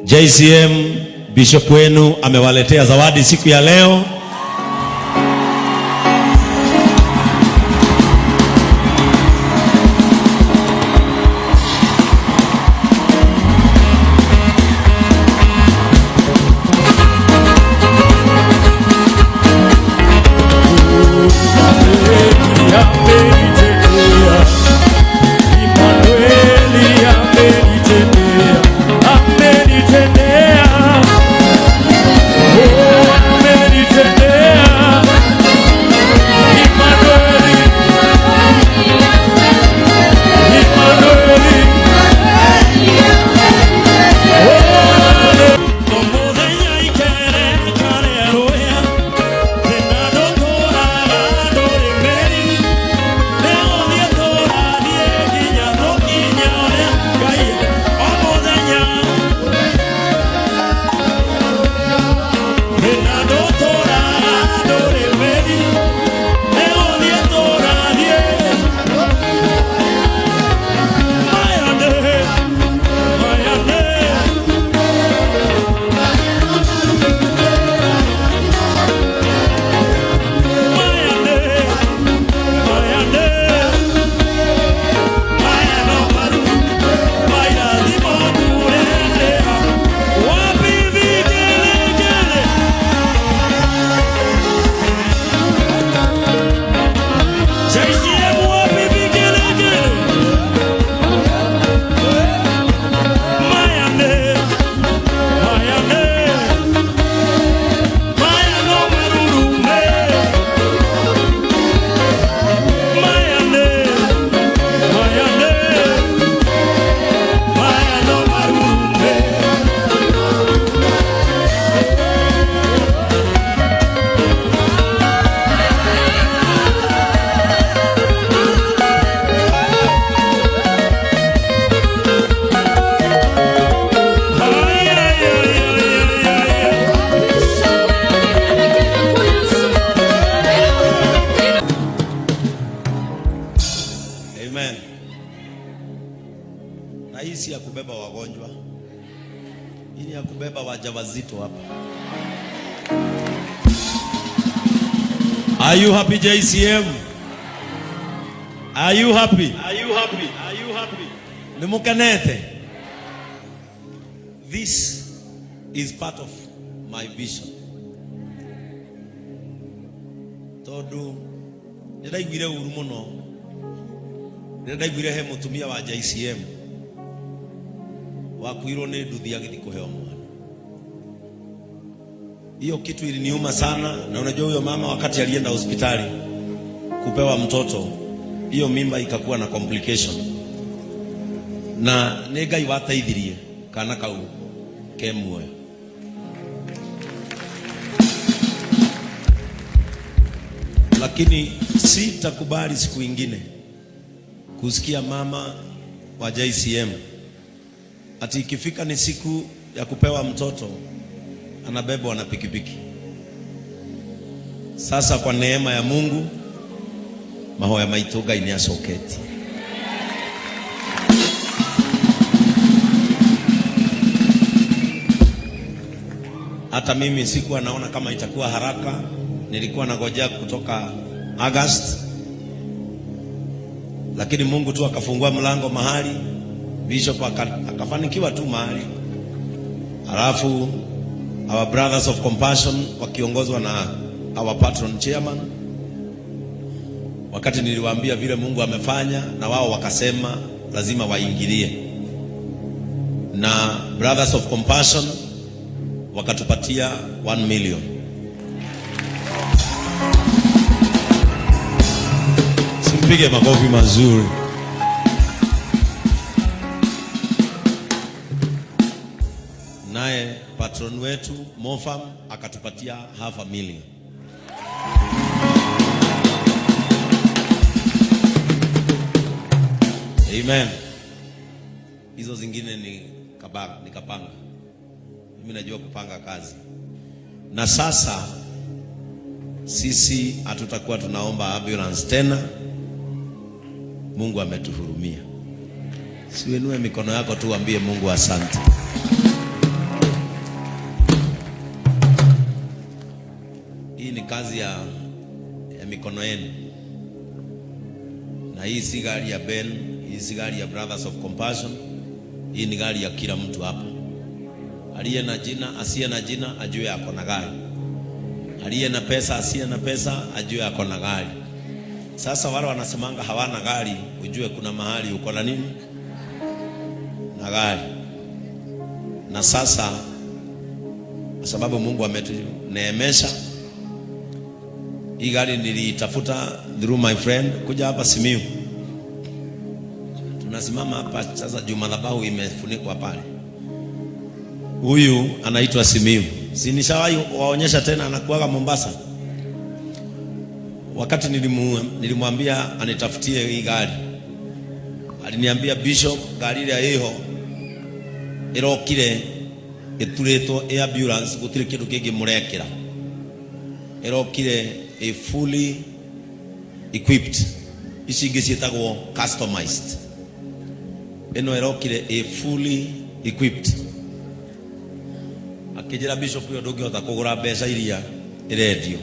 JCM Bishop wenu amewaletea zawadi siku ya leo. Amen. Na hii si ya kubeba wagonjwa. Hii ni ya kubeba wajawazito hapa. Are you happy, JCM? Are you happy? Are you happy? Are you happy? Nimukanete. This is part of my vision. Todo nĩraiguire ũru mũno. Nĩraiguire he mũtumia wa JCM wakuirwo nĩ nduthi agĩthiĩ kũheo mwana. Hiyo kitu iliniuma sana, na unajua huyo mama wakati alienda hospitali kupewa mtoto, hiyo mimba ikakuwa na complication. Na Ngai wateithirie kana kau kemwe. Lakini sitakubali siku ingine kusikia mama wa JCM ati ikifika ni siku ya kupewa mtoto anabebwa na pikipiki. Sasa kwa neema ya Mungu mahoya maitu Ngai ni acoketi. Hata mimi sikuwa naona kama itakuwa haraka, nilikuwa nangojea kutoka August, lakini Mungu tu akafungua mlango mahali, Bishop akafanikiwa tu mahali. Alafu our Brothers of Compassion wakiongozwa na our patron chairman, wakati niliwaambia vile Mungu amefanya, na wao wakasema lazima waingilie, na Brothers of Compassion wakatupatia 1 million. Simpige makofi mazuri. Naye patron wetu Mofam akatupatia 500,000. Amen. Hizo zingine ni nikapanga. Mimi najua kupanga kazi. Na sasa sisi hatutakuwa tunaomba ambulance tena. Mungu ametuhurumia. Siwenue mikono yako tu, ambie Mungu asante. kazi ya mikono yenu. Na hii si gari ya Ben, hii si gari ya Brothers of Compassion. Hii ni gari ya kila mtu hapa. Aliye na jina, asiye na jina, ajue ako na gari. Aliye na pesa, asiye na pesa, ajue ako na gari. Sasa wale wanasemanga hawana gari, ujue kuna mahali uko na nini? Na gari. Na sasa kwa sababu Mungu ametuneemesha, hii gari nilitafuta through my friend kuja hapa Simiyu. Tunasimama hapa sasa, madhabahu imefunikwa pale. Huyu anaitwa Simiyu. Si nishawahi waonyesha tena, anakuaga Mombasa. Wakati nilimwambia anitafutie hii gari, aliniambia Bishop, gari ile hiyo irokire ituretwo ambulance, gutire kindu kingi murekera. Irokire a fully equipped, ici ingi cietagwo customized. Eno irokire a fully equipped. Akijira Bishop yo ndungihota kugura mbeca iria irendio.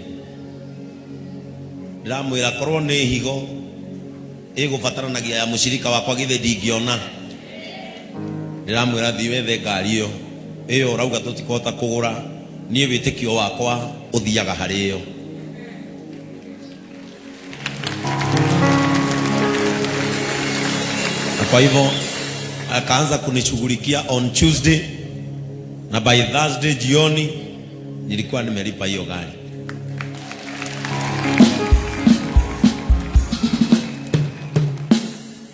Ndiramwira korwo ni higo igubataranagia ya mushirika wakwa githe ndingiona. Ndiramwira thi wethe ngari iyo rauga tutikota kugura, nie witikio wakwa uthiaga hari iyo. Kwa hivyo akaanza kunishughulikia on Tuesday, na by Thursday jioni nilikuwa nimelipa hiyo gari.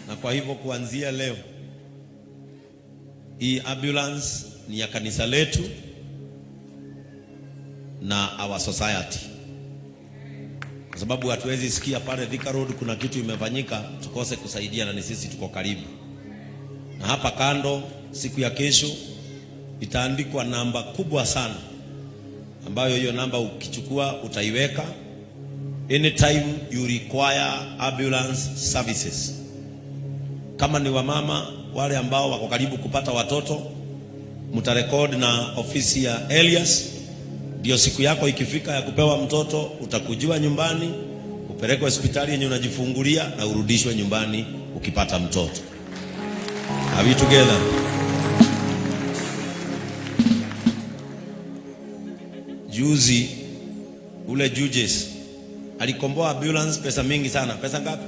Na kwa hivyo kuanzia leo hii ambulance ni ya kanisa letu na our society, kwa sababu hatuwezi sikia pale Thika Road kuna kitu imefanyika tukose kusaidia, na ni sisi tuko karibu. Na hapa kando siku ya kesho itaandikwa namba kubwa sana, ambayo hiyo namba ukichukua utaiweka anytime you require ambulance services. Kama ni wamama wale ambao wako karibu kupata watoto, mtarekodi na ofisi ya Elias. Ndio siku yako ikifika ya kupewa mtoto, utakujiwa nyumbani, upelekwe hospitali yenye unajifungulia na urudishwe nyumbani ukipata mtoto. Are we together? Juzi ule Judges alikomboa ambulance pesa mingi sana. Pesa ngapi?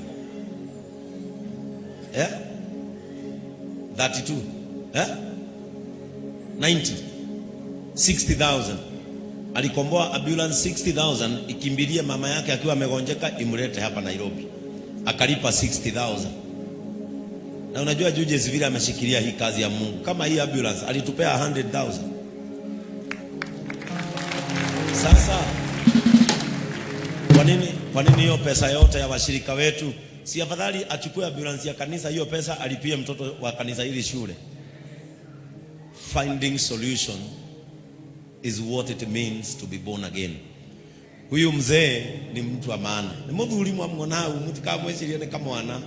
32 90 60,000. Alikomboa ambulance 60,000 ikimbilie mama yake akiwa amegonjeka imlete hapa Nairobi. Akalipa 60,000. Na unajua Judges vile ameshikilia hii kazi ya Mungu. Kama hii ambulance alitupea 100,000. Sasa kwa nini hiyo pesa yote ya washirika wetu si afadhali achukue ambulance ya kanisa, hiyo pesa alipie mtoto wa kanisa hili shule? Finding solution is what it means to be born again. Huyu mzee ni mtu wa maana. Ni muthuri mwamwona mtu kama mwecirie ni kama mwana.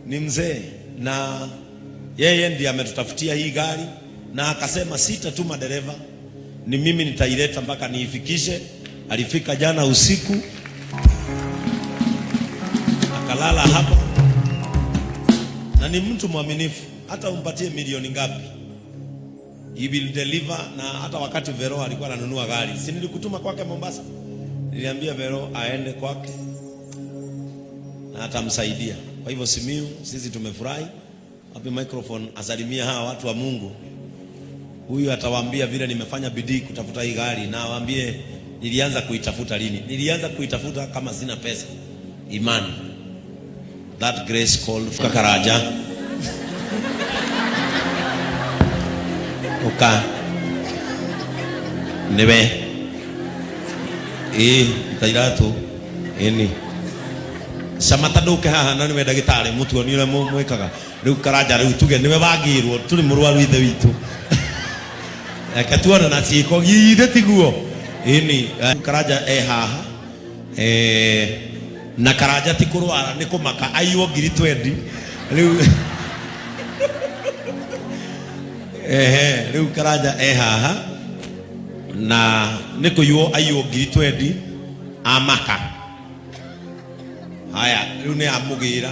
Ni mzee na yeye ndiye ametutafutia hii gari, na akasema sitatuma dereva, ni mimi nitaileta mpaka niifikishe. Alifika jana usiku akalala hapa, na ni mtu mwaminifu. Hata umpatie milioni ngapi, he will deliver. Na hata wakati Vero alikuwa ananunua gari, si nilikutuma kwake Mombasa, niliambia Vero aende kwake na atamsaidia. Kwa hivyo Simiyu, sisi tumefurahi. Happy microphone asalimia hawa watu wa Mungu. Huyu atawaambia vile nimefanya bidii kutafuta hii gari, na awaambie nilianza kuitafuta lini. Nilianza kuitafuta kama sina pesa. Imani. That grace called Kakaraja. Uka nebe tairatu ini samata nduke haha na niwe ndagitari mutu ni ule mwikaga riu Karaja riu tuge niwe bagirwo turi murwaru ithe witu akatuona na ciiko githe tiguo ini Karaja haha na Karaja ti kurwara ni kumaka aiyo ngiri 20 riu riu Karaja haha na niko yuo aiyo ngiri 20 amaka. Haya, riu ni amugira.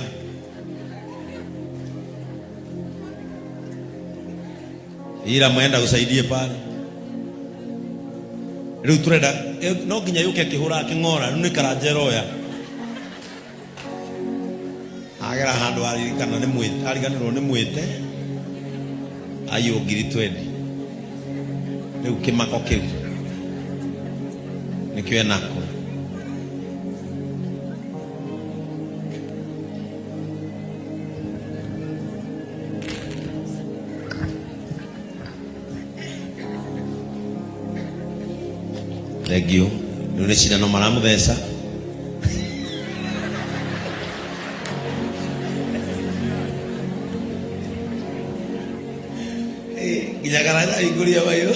Ira mwenda usaidie pale. Riu turenda no nginya yuke kihura kingora riu ni karanjeroya. Agera handu aririkana ni mwite, ariganirwo ni mwite. Ayo ngiri 20. Riu kimako kiu nikio enako. Thank you. Nune china no maramu thesa. Ginyagara iguria bayo.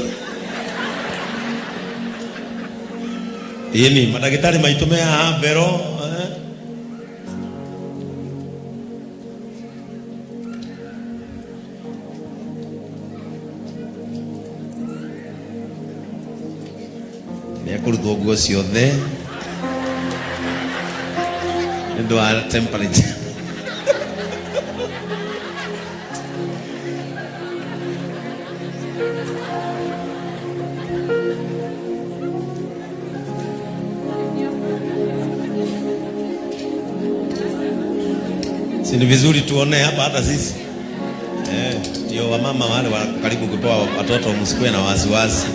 Ini madagitari maitu mea vero. Kurutwo nguo ciothe nĩũndũ wa temperature. Si ni vizuri tuone hapa hata sisi ndio wamama wale karibu kutoa watoto, msikuwe na wasiwasi.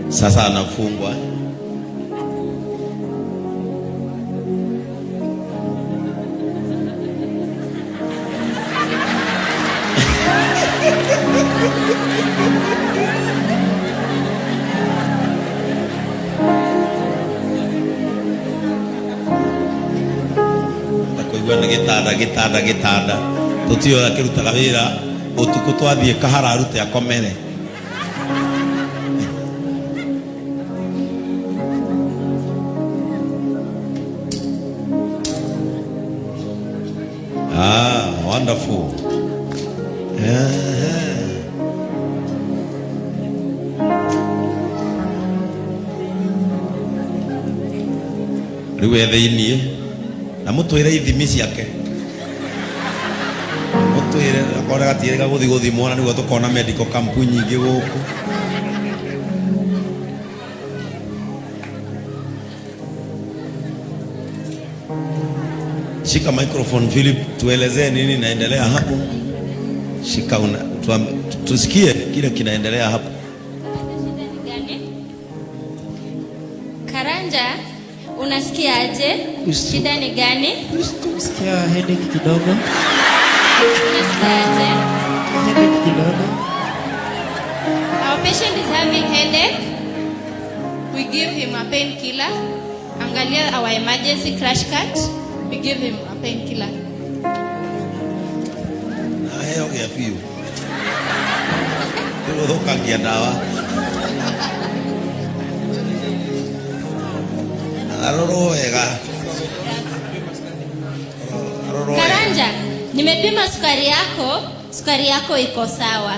Sasa anafungwa. Ndakuigua na gitanda tutio akirutaga wira utuku twathie kahara arute akomere. Wonderful. Riu etheinie na mutwire ithimi ciake, mutwire akora gatirega guthimwo na niguo tukona medical camp nyingi guku. Shika microphone Philip, tuelezee nini naendelea hapo. Shika tusikie kile kinaendelea hapo. Karanja, unasikia aje? Shida ni gani? Nasikia headache kidogo. Unasikia aje? Headache kidogo. Our patient is having headache. We give him a painkiller. Angalia our emergency crash cart. We give him a painkiller. Heo ya fiu. Ndio kagia dawa. Aroroega. Karanja, nimepima sukari yako iko sawa.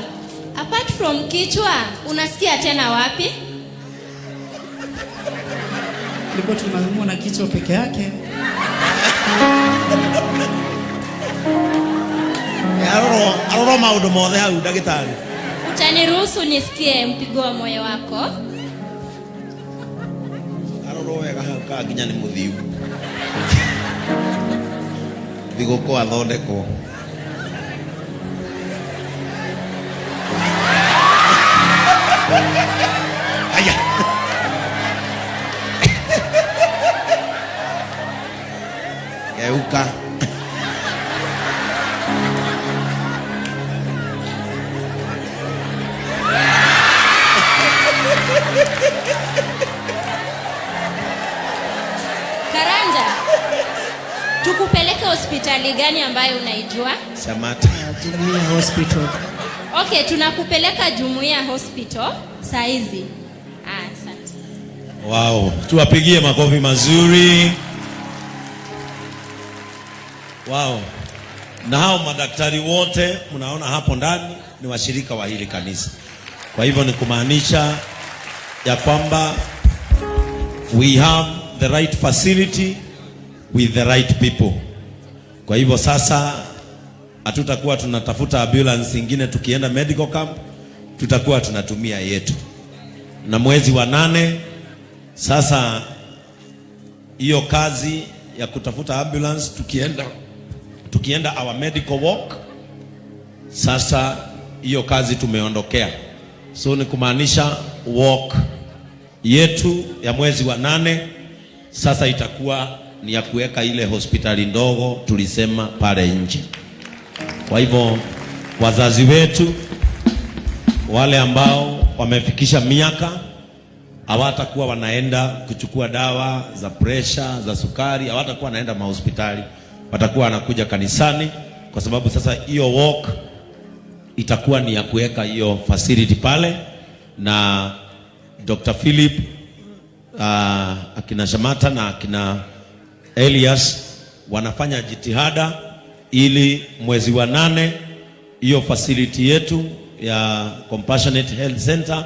Apart from kichwa, unasikia tena wapi? Nilikuwa tunaumwa na kichwa peke yake. Aroro maundu mothe hau ndagitari. Utaniruhusu nisikie mpigo wa moyo wako? Aroro wega hau ka nginya ni muthiu. Thigũkũ athondekwo. Aya. Geuka. hospitali gani ambayo unaijua? Shamata. Jumuiya Hospital. Okay, tunakupeleka Jumuiya Hospital saa hizi. Asante. Wow, tuwapigie makofi mazuri. Wow. Na hao madaktari wote mnaona hapo ndani ni washirika wa hili kanisa. Kwa hivyo ni kumaanisha ya kwamba we have the right facility with the right people. Kwa hivyo sasa hatutakuwa tunatafuta ambulance nyingine tukienda medical camp, tutakuwa tunatumia yetu. Na mwezi wa 8 sasa hiyo kazi ya kutafuta ambulance tukienda our medical walk, sasa hiyo kazi tumeondokea. So ni kumaanisha walk yetu ya mwezi wa 8 sasa itakuwa ni ya kuweka ile hospitali ndogo tulisema pale nje. Kwa hivyo wazazi wetu wale ambao wamefikisha miaka hawatakuwa wanaenda kuchukua dawa za pressure, za sukari, hawatakuwa wanaenda mahospitali, watakuwa wanakuja kanisani, kwa sababu sasa hiyo walk itakuwa ni ya kuweka hiyo facility pale. Na Dr. Philip akina Shamata na akina Elias wanafanya jitihada ili mwezi wa 8 hiyo facility yetu ya Compassionate Health Center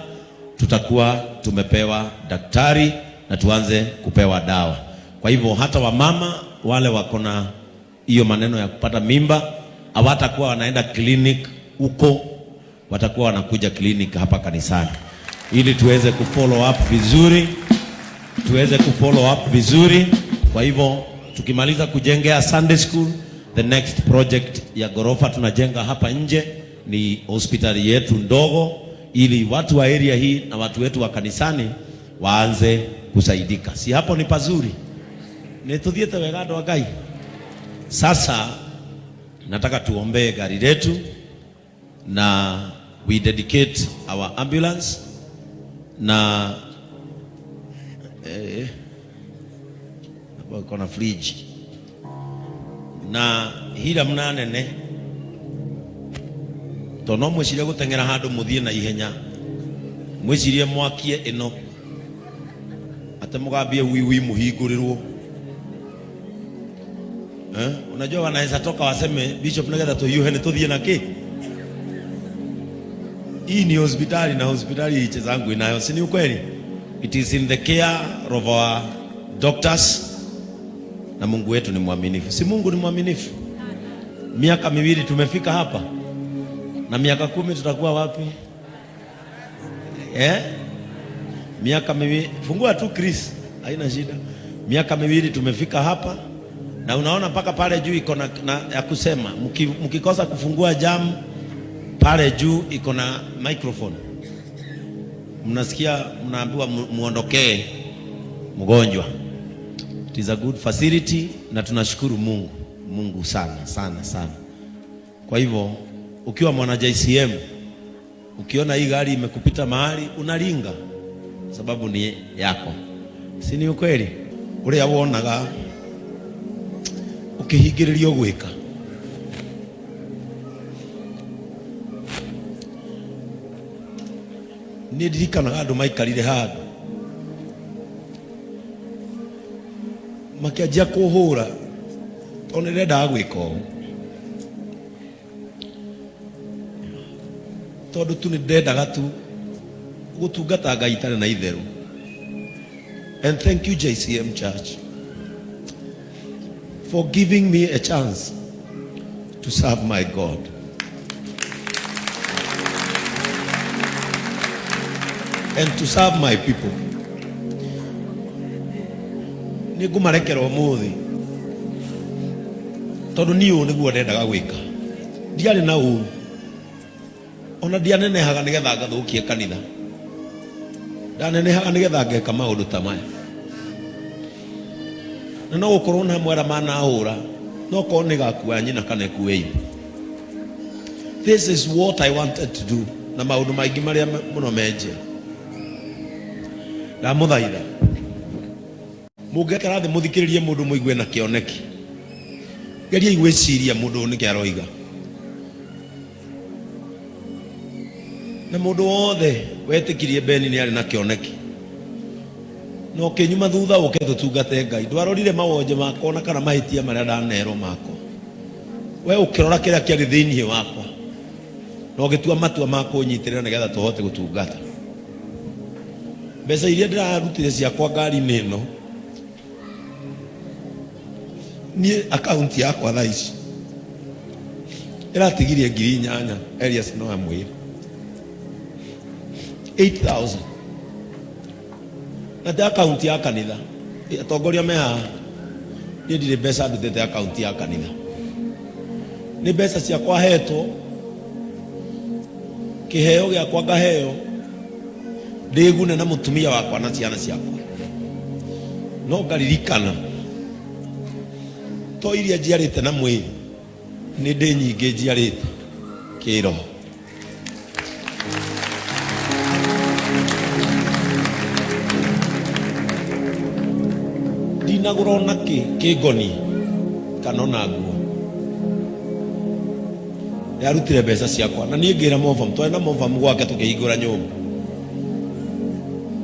tutakuwa tumepewa daktari na tuanze kupewa dawa. Kwa hivyo hata wamama wale wako na hiyo maneno ya kupata mimba hawatakuwa wanaenda clinic huko, watakuwa wanakuja clinic hapa kanisani ili tuweze kufollow up vizuri. Kwa hivyo tukimaliza kujengea Sunday school, the next project ya gorofa tunajenga hapa nje ni hospitali yetu ndogo, ili watu wa area hii na watu wetu wa kanisani waanze kusaidika. Si hapo ni pazuri? Netuthiete wega andũ a Ngai. Sasa nataka tuombee gari letu na we dedicate our ambulance na kuna fridge na hila mnanene tono mwicirie gutengera handu muthie na ihenya, mwicirie mwakie ino ate mugambie wiwi muhingurirwo. Unajua wanaweza toka waseme bishop nagetha tuyuhe ni tuthie na ki. Hii ni hospitali na hospitali iche zangu inayo, si ni ukweli? It is in the care of our doctors. Na Mungu wetu ni mwaminifu. Si Mungu ni mwaminifu? Miaka 2 tumefika hapa. Na miaka 10 tutakuwa wapi? Miaka 2 fungua tu Chris, haina shida. Miaka 2 tumefika hapa. Na unaona mpaka pale juu iko na ya kusema, mkikosa kufungua jam pale juu iko na microphone. Mnasikia mnaambiwa muondokee mgonjwa. It is a good facility na tunashukuru Mungu sana sana sana. Kwa hivyo ukiwa mwana JCM ukiona hii gari imekupita mahali unalinga, sababu ni yako. Si ni ukweli? Ule awonaga ukihigiririo gwika ni dirikana andu maikarire handu makianjia kuhura tondũ nĩrendaga gwĩka ũũ, tondũ tu nĩndendaga tu gũtungata Ngai itarĩ na itherũ. And thank you JCM Church for giving me a chance to serve my God. And to serve my people. Nĩngũmarekera ũmũthĩ tondũ niĩ ũũ nĩguo ndendaga gwĩka. Ndiarĩ na ũũ, ona ndianenehaga nĩgetha ngathũkie kanitha, ndanenehaga nĩgetha ngeka maũndũ ta maya. Na no gũkorwo na mwera manahũra no korwo nĩ gakua nyina kana ĩkue ibu. This is what I wanted to do. Na maũndũ maingĩ marĩa mũno menje ndamũthaitha mũngĩkera thĩ mũthikĩrĩrie mũndũ mũigue na kĩoneki. geria igwiciria mundu ni kiaroiga na mundu wothe wetikirie Beni ni ari na kioneki no kinyuma thutha uke tutungate Ngai ndwarorire mawonje makwa na kana mahitia maria ndanero makwa we ukirora kiria kiari thiini wakwa no gitua matua makwa unyitirira nigetha tuhote gutungata mbeca iria ndirarutire ciakwa ngari-ini ino ni account yakwa thaa ici iratigirie 8,000 Elias no amwire 8,000 na ta account ya kanitha atongoria me haha ni ndire mbeca ndutete account ya kanitha ni mbeca ciakwa hetwo kiheo giakwa ngaheo ndigune na mutumia wakwa na ciana ciakwa no ngaririkana to iria njiarite na mwiri ni ndi nyingi njiarite kiroho ndinagura ona kingoni kana ona nguo yarutire mbeca ciakwa na niĩ ngĩra Mofam twena Mofam gwake tukĩhingũra nyũmba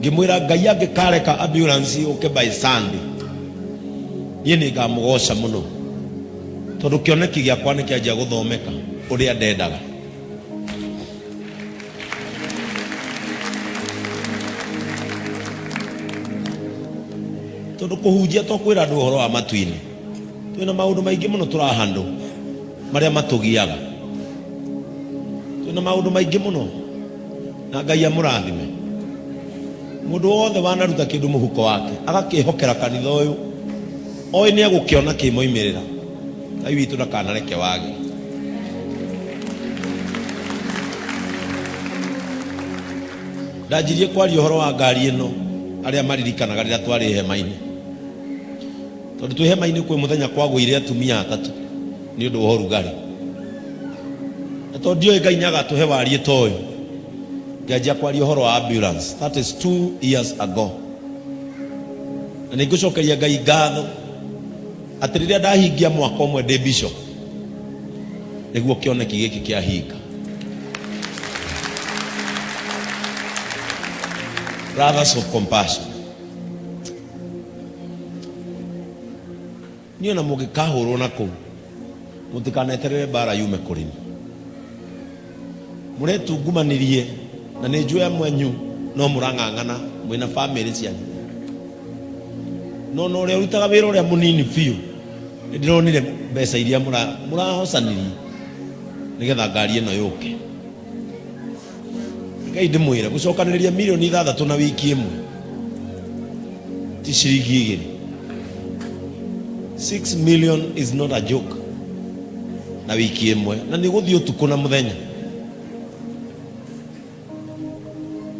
ngĩmwĩra Ngai angĩkareka ambulance ũke by Sunday niĩ nĩ ngamũgoca mũno tondũ kĩoneki gĩakwa nĩ kĩanjia gũthomeka ũrĩa ndendaga tondũ kũhunjia to kwĩra andũ ũhoro wa matu-inĩ twĩna maũndũ maingĩ mũno tũrahandũ marĩa matũgiaga twĩna maũndũ maingĩ mũno na Ngai amũrathime mũndũ wothe wanaruta kĩndũ mũhuko wake agakĩhokera kanitha ũyũ oĩ nĩ egũkĩona kĩmoimĩrĩra Ngai witũ ndakanareke wage ndanjirie kwaria ũhoro wa ngari ĩno arĩa maririkanaga rĩrĩa twarĩ hema-inĩ tondũ twĩ hema-inĩ kwĩ mũthenya kwagũire atumia atatũ nĩ ũndũ wa ũrugarĩ na tondũ ndiũĩ Ngai nĩagatũhe warie ta ũyũ ngĩanjia kwaria ũhoro wa ambulance. That is 2 years ago na nĩ ngũcokeria Ngai ngatho atĩ rĩrĩa ndahingia mwaka ũmwe ndĩ bishop nĩguo kĩoneki gĩkĩ kĩahinga. Brothers of compassion, niĩ na mũngĩkahũrwo na kũu mũtikaneterere mbara yume kũrĩ niĩ mũretungumanirie na nĩ njũĩ amwe anyu no mũrang'ang'ana mwĩna family cianyu no ũrĩa ũrutaga wĩra ũrĩa mũnini biũ nĩ ndĩronire mbeca iria mũrahocanirie nĩgetha ngari ĩno yũke. Ngai ndĩmwĩre gũcokanĩrĩria milioni 6 na wiki ĩmwe ti ciringi 2. 6 million is not a joke na wiki ĩmwe na nĩ gũthiĩ ũtukũ na mũthenya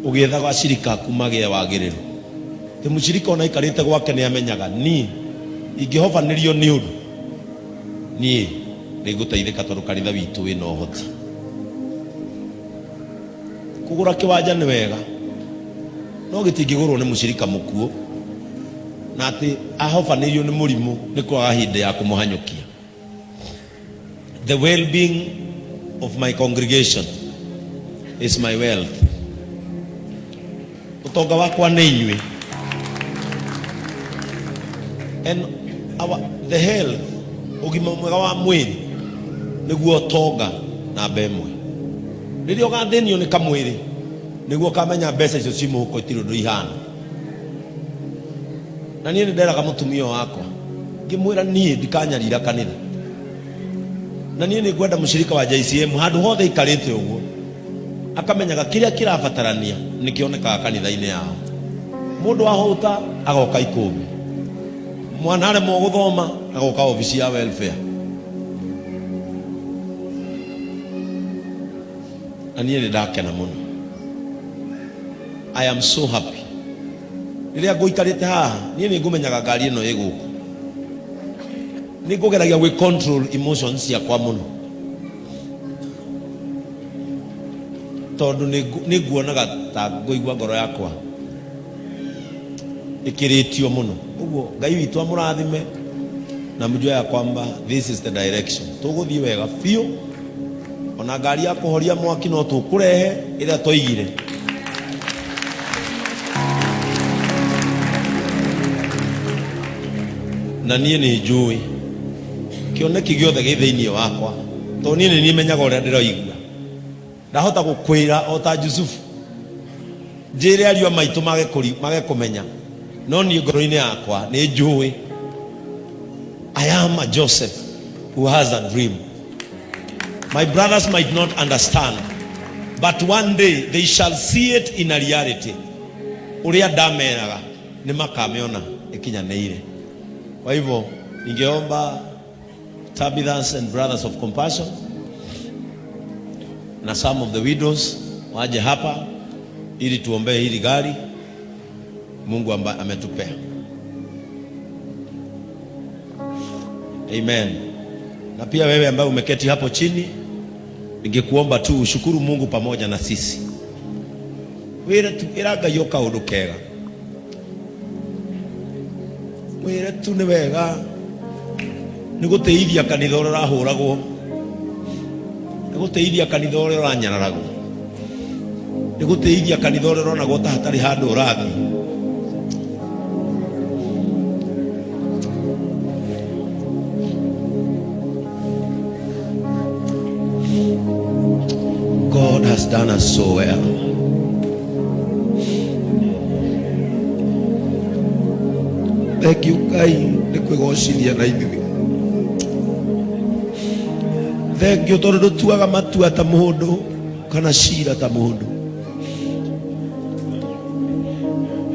ũgĩethaga acirika aku magĩe wagĩrĩru ti mũcirika ona ikarĩte gwake nĩ amenyaga niĩ ingĩhobanĩrio nĩ ũndũ niĩ nĩngũteithĩka tondũ kanitha witũ wĩna ũhoti. Kugura kiwanja ni wega no gitingigurwo ni mushirika mukuo na ati ahofanirio ni murimu ni kwaga hinde ya kumuhanyukia. The well-being of my congregation is my wealth. Utonga wakwa ni inyui and the health ugima mwega wa mwiri niguo tonga na bemwe rĩrĩa ũgathĩnio nĩ kamwĩrĩ nĩguo kamenya mbeca icio ci mũhuko itirĩ ũndũ ihana. Na niĩ nĩnderaga mũtumia wakwa ngĩmwĩra niĩ ndikanyarira kanitha na niĩ nĩngwenda mũcirika wa JCM handũ hothe ikarĩte ũguo akamenyaga kĩrĩa kĩrabatarania nĩkĩonekaga kanitha-inĩ yao. Mũndũ ahũta agoka ikũmi, mwana aremwo gũthoma agoka obici ya welfare. Na niĩ nĩndakena mũno. I am so happy. Rĩrĩa ngũikarĩte haha niĩ nĩngũmenyaga ngari ĩno ĩgũkũ nĩngũgeragia gwĩ control emotions ciakwa mũno tondũ nĩnguonaga ta ngũigua ngoro yakwa ĩkĩrĩtio mũno. Ũguo Ngai witũ amũrathime na mjue ya kwamba this is the direction. Tuguthii wega biũ, ona ngari ya kũhoria mwaki no tũkũrehe ĩrĩa twaigire. Na niĩ nĩ njũĩ kĩoneki gĩothe gĩ thĩinĩ wakwa, tondũ niĩ nĩ niĩ menyaga ũrĩa ndĩroigua. Ndahota gũkwĩra o ta Jusufu, njĩre ariũ a maitũ mage kũmenya, no niĩ ngoro-inĩ yakwa nĩ njũĩ I am a Joseph who has a dream. My brothers might not understand, but one day they shall see it in a reality. Uria ndameraga nĩ makameona ikinyanĩire. Kwa hivyo ningeomba Tabithas and Brothers of Compassion na some of the widows waje hapa ili tuombee hili gari Mungu ambaye ametupea. Amen. Na pia wewe ambaye umeketi hapo chini, ningekuomba tu ushukuru Mungu pamoja na sisi. Wira tu iraga yoka undu kega. Wira tu ni wega ni guteithia kanitha uria rahuragwo, ni guteithia kanitha uria uranyararagwo, ni guteithia kanitha uria uronagwo ta hatari handu urathi. God has done us so well. Thank you, Ngai, nĩ kwĩgocithia na ithuĩ. Thank you tondũ ndũtuaga matua ta mũndũ kana cira ta mũndũ.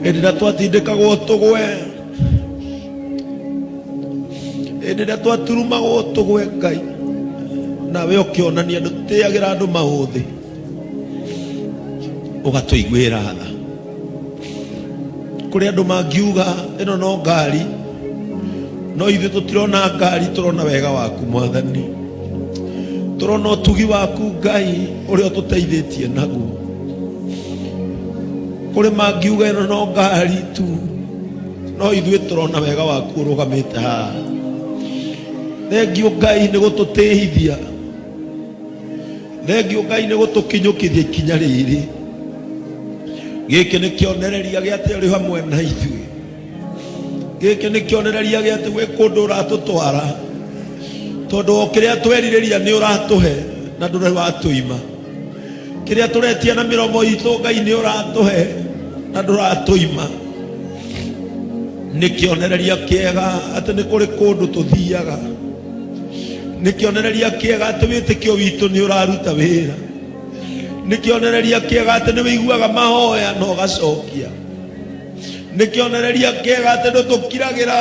Hĩndĩ ĩrĩa twatindĩkagwo tũgwe, hĩndĩ ĩrĩa twaturumagwo tũgwe, Ngai, nawe ũkĩonania ndũtĩagĩra andũ maũthĩ, ũgatũiguĩra tha. Kũrĩ andũ mangiuga ĩno no ngari, no ithuĩ tũtirona ngari, tũrona wega waku Mwathani, tũrona ũtugi waku Ngai ũrĩa ũtũteithĩtie naguo. Kũrĩ mangiuga ĩno no ngari tu, no ithuĩ tũrona wega waku ũrũgamĩte haha. Thengiũ Ngai nĩ gũtũtĩithia, thengiũ Ngai nĩ gũtũkinyũkithia ikinya rĩrĩ. Gĩkĩ nĩ kĩonereria gĩa atĩ ũrĩ hamwe na ithuĩ. Gĩkĩ nĩ kĩonereria gĩa atĩ gwĩ kũndũ ũratũtwara, tondũ o kĩrĩa twerirĩria nĩ ũratũhe na ndũrĩ watũima. Kĩrĩa tũretia na mĩromo itũ Ngai nĩ ũratũhe na ndũratũima. Nĩ kĩonereria kĩega atĩ nĩ kũrĩ kũndũ tũthiaga. Nĩ kĩonereria kĩega atĩ wĩtĩkio witũ nĩ ũraruta wĩra. Nĩ kĩonereria kĩega atĩ nĩ wĩiguaga mahoya na ũgacokia. Nĩ kĩonereria kĩega atĩ ndũtũkiragĩra,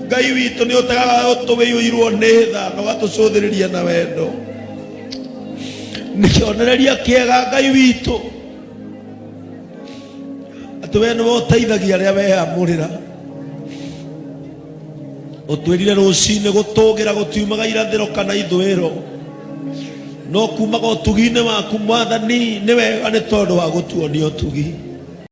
Ngai witũ nĩ ũtegaga ũtũwĩirwo nĩ tha na ũgatũcũthĩrĩria na wendo. Nĩ kĩonereria kĩega Ngai witũ atĩ we nĩwe ũteithagia arĩa weamũrĩra. Ũtwĩrire rũcinĩ gũtũgĩra gũtiumaga irathĩro kana ithũĩro, no kumaga ũtugi-inĩ waku Mwathani nĩ wega nĩ tondũ wa gũtuonia ũtugi.